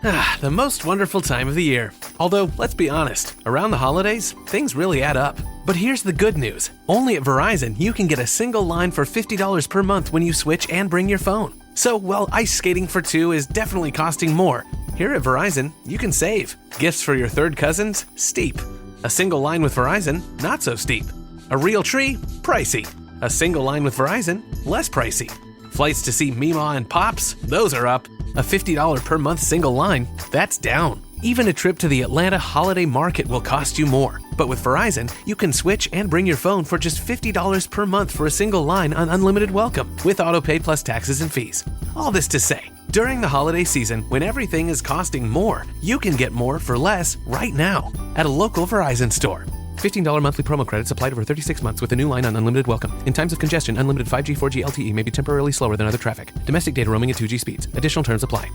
The most wonderful time of the year. Although, let's be honest, around the holidays, things really add up. But here's the good news. Only at Verizon, you can get a single line for $50 per month when you switch and bring your phone. So while ice skating for two is definitely costing more, here at Verizon, you can save. Gifts for your third cousins? Steep. A single line with Verizon? Not so steep. A real tree? Pricey. A single line with Verizon? Less pricey. Flights to see Mima and Pops? Those are up. A $50 per month single line? That's down. Even a trip to the Atlanta Holiday Market will cost you more. But with Verizon, you can switch and bring your phone for just $50 per month for a single line on unlimited welcome, with autopay plus taxes and fees. All this to say, during the holiday season, when everything is costing more, you can get more for less right now at a local Verizon store. $15 monthly promo credits applied over 36 months with a new line on unlimited welcome. In times of congestion, unlimited 5G, 4G LTE may be temporarily slower than other traffic. Domestic data roaming at 2G speeds. Additional terms apply.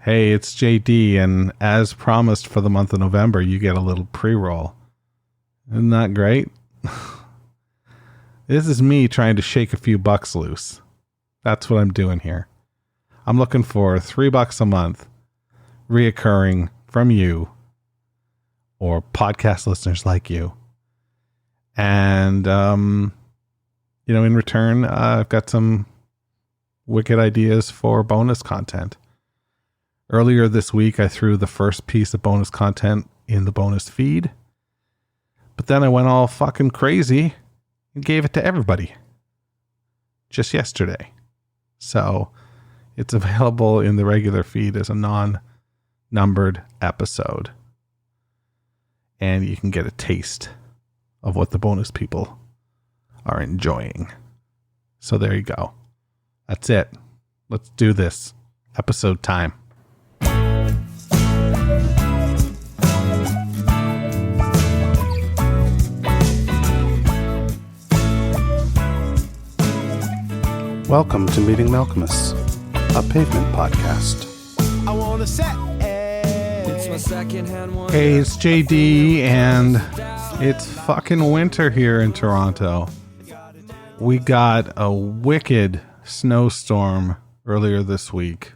Hey, it's JD, and as promised for the month of November, you get a little pre-roll. Isn't that great? This is me trying to shake a few bucks loose. That's what I'm doing here. I'm looking for $3 a month, reoccurring from you, or podcast listeners like you. And, in return, I've got some wicked ideas for bonus content. Earlier this week, I threw the first piece of bonus content in the bonus feed. But then I went all fucking crazy and gave it to everybody. Just yesterday. So it's available in the regular feed as a non-numbered episode. And you can get a taste of what the bonus people are enjoying. So there you go. That's it. Let's do this. Episode time. Welcome to Meeting Malcolmus, a pavement podcast. I want to set. Hey, it's JD, and it's fucking winter here in Toronto. We got a wicked snowstorm earlier this week.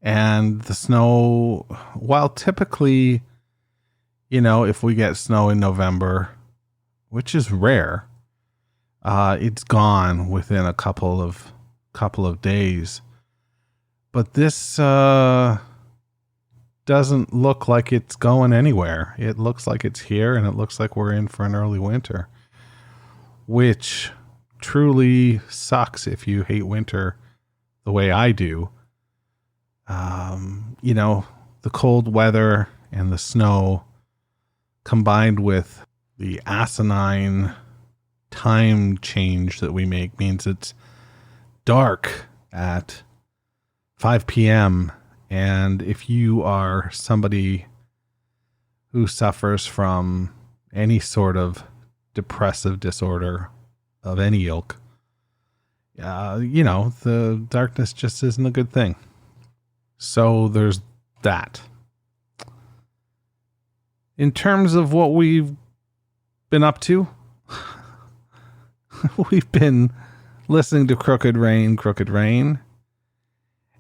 And the snow, while typically, if we get snow in November, which is rare, it's gone within a couple of days. But this doesn't look like it's going anywhere. It looks like it's here, and it looks like we're in for an early winter, which truly sucks if you hate winter the way I do. The cold weather and the snow combined with the asinine time change that we make means it's dark at 5 p.m. And if you are somebody who suffers from any sort of depressive disorder of any ilk, the darkness just isn't a good thing. So there's that. In terms of what we've been up to, we've been listening to Crooked Rain,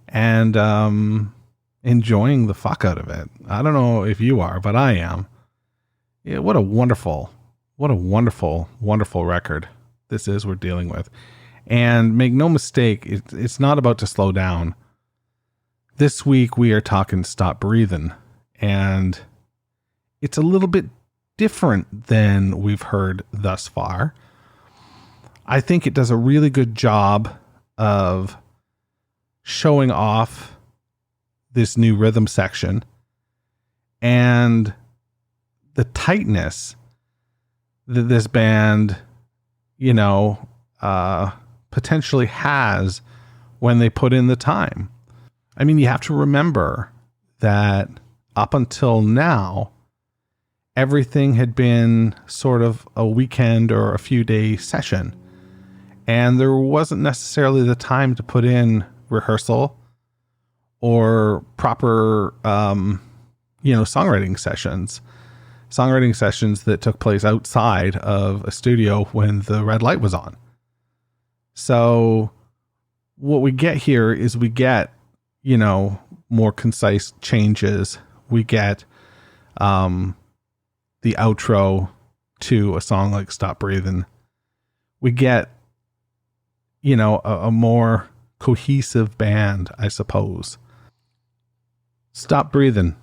and enjoying the fuck out of it. I don't know if you are, but I am. Yeah, what a wonderful, wonderful record this is we're dealing with. And make no mistake, it's not about to slow down. This week we are talking Stop Breathin', and it's a little bit different than we've heard thus far. I think it does a really good job of showing off this new rhythm section and the tightness that this band, potentially has when they put in the time. I mean, you have to remember that up until now, everything had been sort of a weekend or a few day session. And there wasn't necessarily the time to put in rehearsal or proper, songwriting sessions that took place outside of a studio when the red light was on. So what we get here is more concise changes. We get the outro to a song like Stop Breathin'. We get, a more cohesive band, I suppose. Stop Breathin',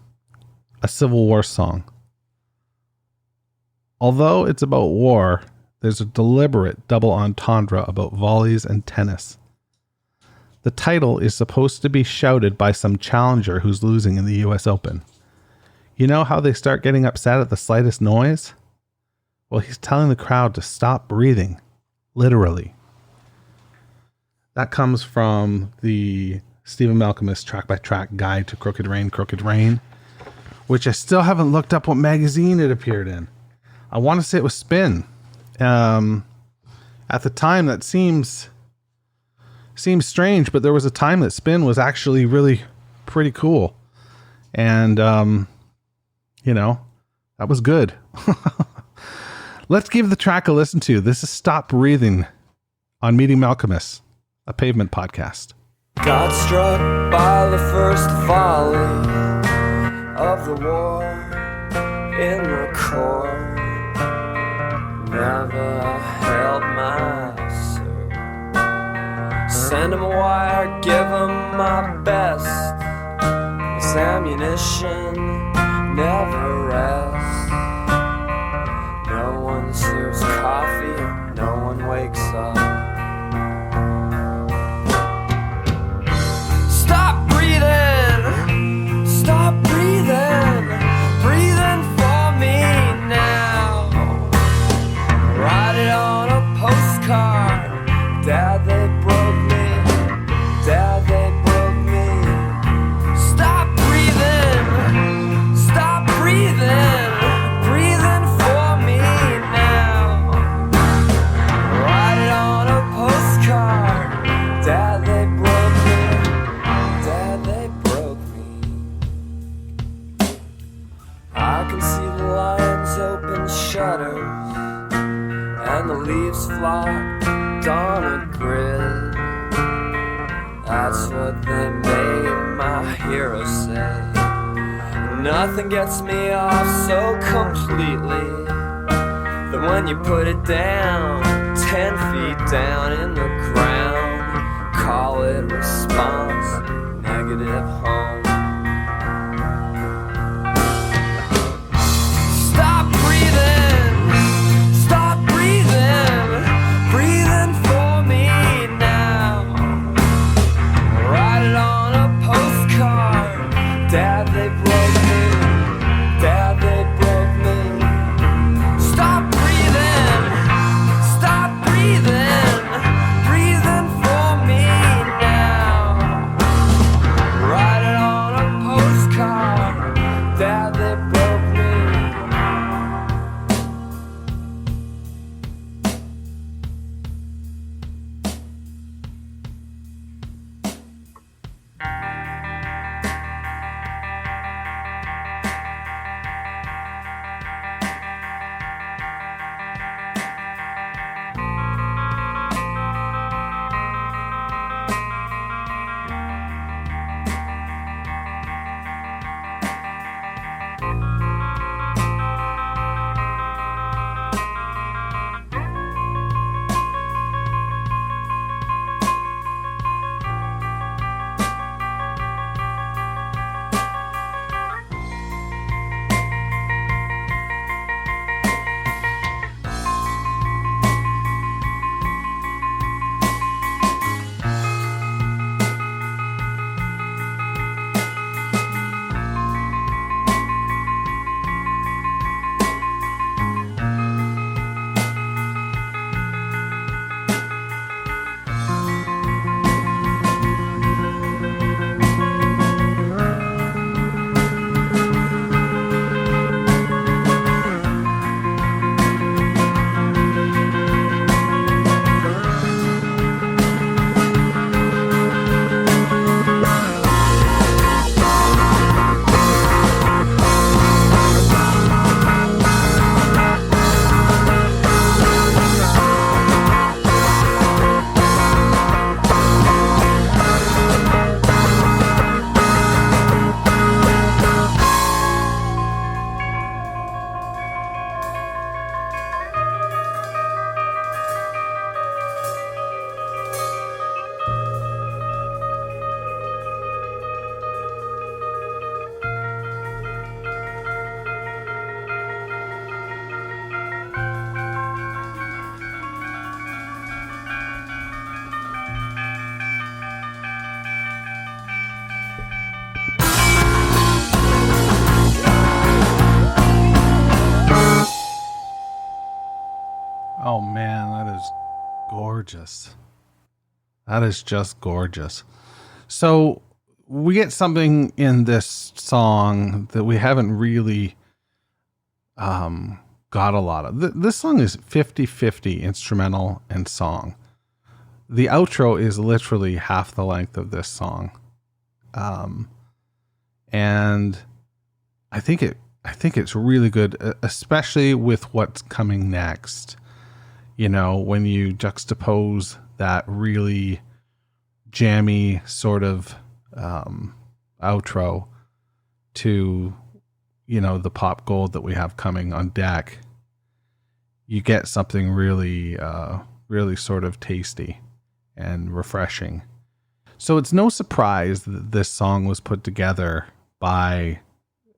a Civil War song. Although it's about war, there's a deliberate double entendre about volleys and tennis. The title is supposed to be shouted by some challenger who's losing in the US Open. You know how they start getting upset at the slightest noise? Well, he's telling the crowd to stop breathing, literally. That comes from the Stephen Malcolm's track-by-track guide to Crooked Rain, which I still haven't looked up what magazine it appeared in. I want to say it was Spin. At the time, that seems strange, but there was a time that Spin was actually really pretty cool. And, that was good. Let's give the track a listen to. This is Stop Breathing on Meeting Malcolmus, a Pavement podcast. Got struck by the first volley of the war in the court. Never held my serve. Send him a wire, give him my best. This ammunition never rests. No one serves coffee, no one wakes up. Stop breathing, stop breathing, breathing for me now. Write it on a postcard. Dad, they broke me. Dad, they broke me. Stop breathing, stop breathing, breathing for me now. Write it on a postcard. Dad, they broke me. Dad, they broke me. I can see the lion's open shutters and the leaves flocked on a grid. That's what they made my hero say. Nothing gets me off so completely that when you put it down 10 feet down in the ground, call it response, negative home. Stop breathing, stop breathing, breathing for me now. Write it on a postcard. Dad, they broke me. Dad, they broke me. Stop breathing, stop breathing, breathing for me now. Write it on Oh man, that is gorgeous. That is just gorgeous. So we get something in this song that we haven't really got a lot of. This song is 50-50 instrumental and song. The outro is literally half the length of this song. And I think it's really good, especially with what's coming next. You know, when you juxtapose that really jammy sort of outro to, you know, the pop gold that we have coming on deck, you get something really, really sort of tasty and refreshing. So it's no surprise that this song was put together by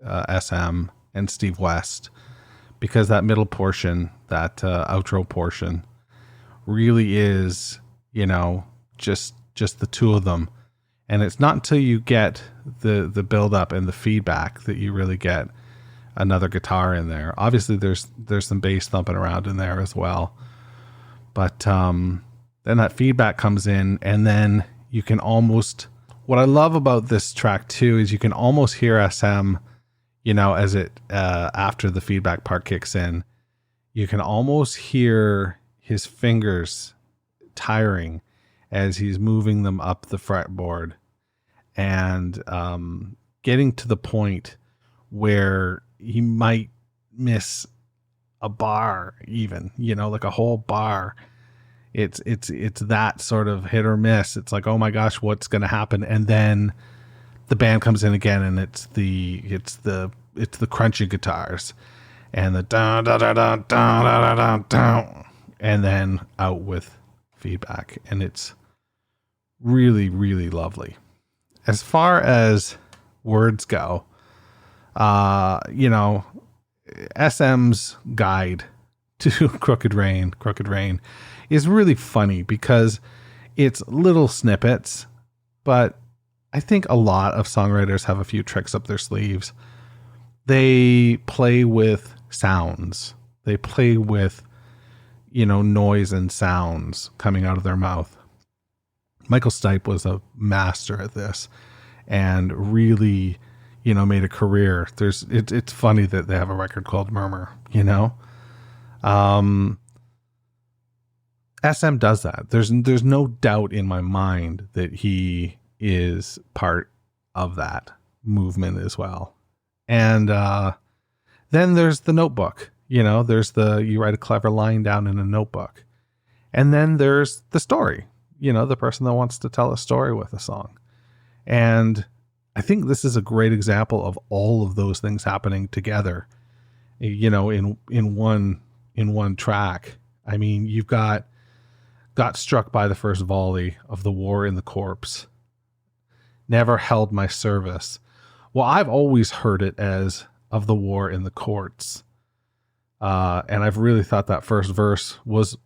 SM and Steve West, because that middle portion, that outro portion, really is, you know, just the two of them. And it's not until you get the build up and the feedback that you really get another guitar in there. Obviously there's some bass thumping around in there as well. But then that feedback comes in, and then you can almost, what I love about this track too, is you can almost hear SM, you know, as it, after the feedback part kicks in, you can almost hear his fingers tiring as he's moving them up the fretboard, and getting to the point where he might miss a bar, even, you know, like a whole bar. It's that sort of hit or miss. It's like, oh my gosh, what's going to happen? And then the band comes in again, and it's the crunchy guitars and the da da da da da da da da, and then out with feedback, and it's really, really lovely. As far as words go, you know, SM's guide to Crooked Rain is really funny because it's little snippets, but I think a lot of songwriters have a few tricks up their sleeves. They play with sounds. They play with, you know, noise and sounds coming out of their mouth. Michael Stipe was a master at this and really, you know, made a career. It's funny that they have a record called Murmur, you know? SM does that. There's no doubt in my mind that he is part of that movement as well. And then there's the notebook. You know, you write a clever line down in a notebook. And then there's the story, you know, the person that wants to tell a story with a song. And I think this is a great example of all of those things happening together, you know, in one track. I mean, you've got struck by the first volley of the war in the corpse. Never held my service. Well, I've always heard it as of the war in the courts. And I've really thought that first verse was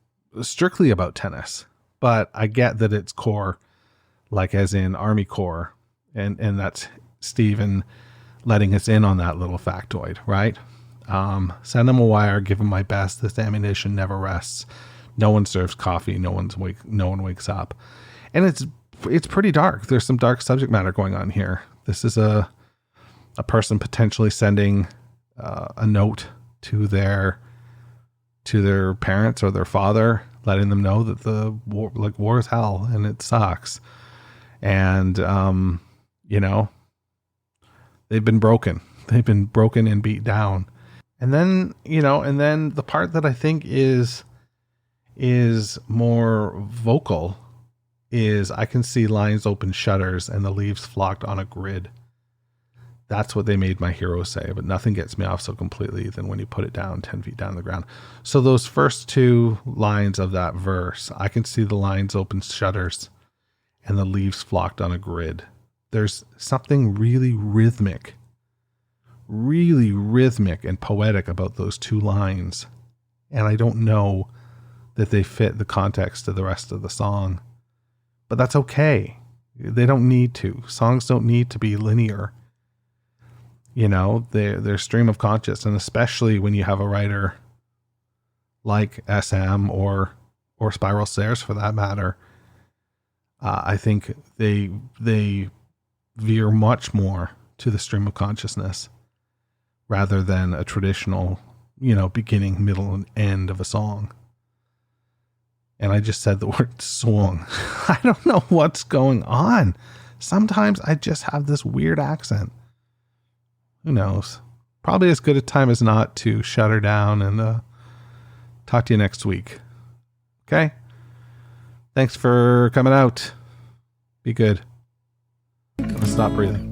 strictly about tennis, but I get that it's Corps, like as in Army Corps. And that's Steven letting us in on that little factoid, right? Send him a wire, give him my best. This ammunition never rests. No one serves coffee. No one wakes up. And it's pretty dark. There's some dark subject matter going on here. This is a person potentially sending a note to their parents or their father, letting them know that the war is hell and it sucks. And, you know, they've been broken and beat down. And then, you know, the part that I think is more vocal is I can see lines open shutters and the leaves flocked on a grid. That's what they made my hero say, but nothing gets me off so completely than when you put it down 10 feet down the ground. So those first two lines of that verse, I can see the lines open shutters and the leaves flocked on a grid. There's something really rhythmic and poetic about those two lines. And I don't know that they fit the context of the rest of the song, but that's okay. They don't need to. Songs don't need to be linear. You know, they're stream of conscious, and especially when you have a writer like SM or Spiral Stairs for that matter, I think they veer much more to the stream of consciousness rather than a traditional, beginning, middle, and end of a song. And I just said the word song. I don't know what's going on. Sometimes I just have this weird accent. Who knows? Probably as good a time as not to shut her down and talk to you next week. Okay? Thanks for coming out. Be good. Let's stop breathing.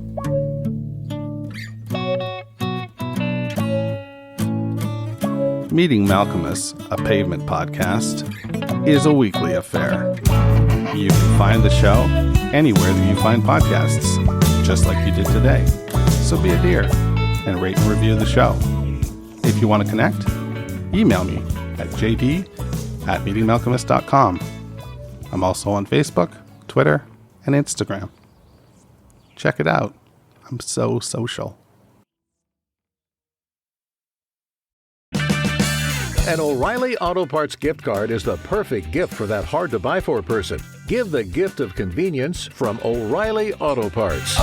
Meeting Malcolmus, a Pavement podcast, is a weekly affair. You can find the show anywhere that you find podcasts, just like you did today. So be a dear and rate and review the show. If you want to connect, email me at jd@meetingmalcolmus.com. I'm also on Facebook, Twitter, and Instagram. Check it out. I'm so social. An O'Reilly Auto Parts gift card is the perfect gift for that hard-to-buy-for person. Give the gift of convenience from O'Reilly Auto Parts.